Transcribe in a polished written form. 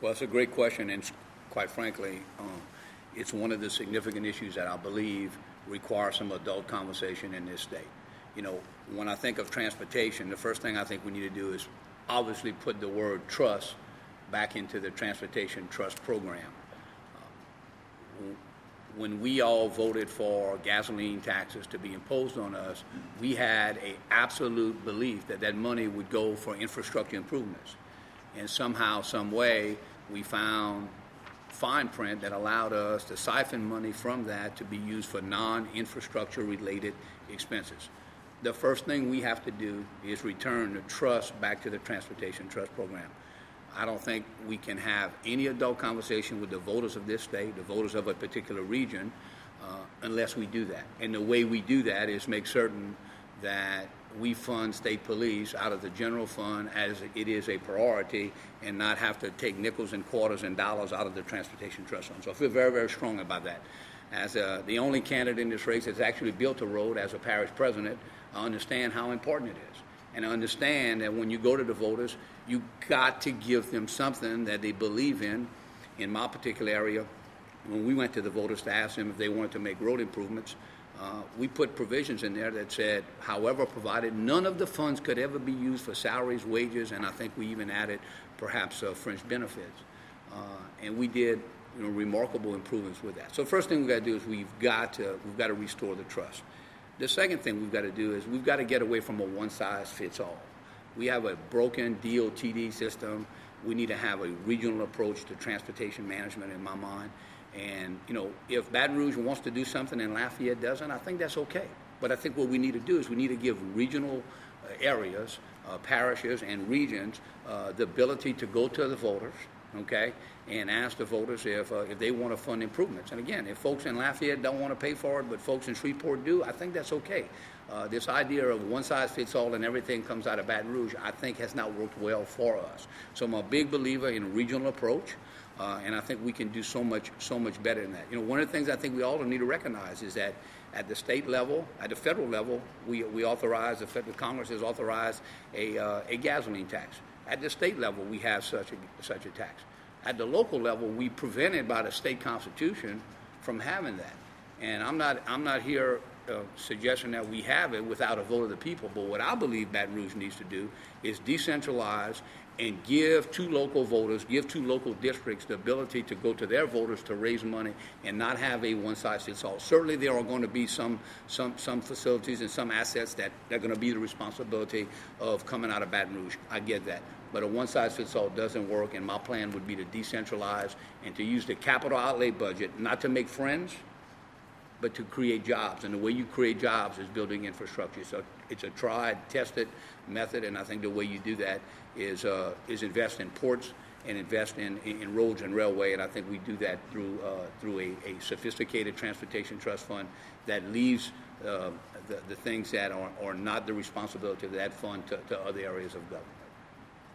Well, it's a great question, and quite frankly, it's one of the significant issues that I believe require some adult conversation in this state. You know, when I think of transportation, the first thing I think we need to do is obviously put the word trust back into the transportation trust program. When we all voted for gasoline taxes to be imposed on us, we had an absolute belief that that money would go for infrastructure improvements. And somehow, some way, we found fine print that allowed us to siphon money from that to be used for non-infrastructure related expenses. The first thing we have to do is return the trust back to the transportation trust program. I don't think we can have any adult conversation with the voters of this state, the voters of a particular region, unless we do that. And the way we do that is make certain that we fund state police out of the general fund as it is a priority and not have to take nickels and quarters and dollars out of the transportation trust fund. So I feel very, very strong about that. As the only candidate in this race that's actually built a road as a parish president, I understand how important it is. And I understand that when you go to the voters, you got to give them something that they believe in. In my particular area, when we went to the voters to ask them if they wanted to make road improvements, we put provisions in there that said, however provided, none of the funds could ever be used for salaries, wages, and I think we even added perhaps fringe benefits. And we did remarkable improvements with that. So first thing we've got to do is we've got to restore the trust. The second thing we've got to do is we've got to get away from a one-size-fits-all. We have a broken DOTD system. We need to have a regional approach to transportation management in my mind. And, if Baton Rouge wants to do something and Lafayette doesn't, I think that's okay. But I think what we need to do is we need to give regional areas, parishes, and regions the ability to go to the voters, okay, and ask the voters if they want to fund improvements. And again, if folks in Lafayette don't want to pay for it, but folks in Shreveport do, I think that's okay. This idea of one size fits all and everything comes out of Baton Rouge, I think has not worked well for us. So I'm a big believer in a regional approach, and I think we can do so much better than that. One of the things I think we all need to recognize is that at the state level, at the federal level, we authorize, the federal Congress has authorized a gasoline tax. At the state level, we have such a tax. At the local level, we prevented by the state constitution from having that. And I'm not here suggesting that we have it without a vote of the people. But what I believe Baton Rouge needs to do is decentralize and give to local voters, give to local districts the ability to go to their voters to raise money and not have a one-size-fits-all. Certainly there are going to be some facilities and some assets that are going to be the responsibility of coming out of Baton Rouge. I get that. But a one-size-fits-all doesn't work, and my plan would be to decentralize and to use the capital outlay budget, not to make friends, but to create jobs. And the way you create jobs is building infrastructure. So it's a tried, tested method, and I think the way you do that is invest in ports and invest in roads and railway, and I think we do that through a sophisticated transportation trust fund that leaves the things that are not the responsibility of that fund to other areas of government.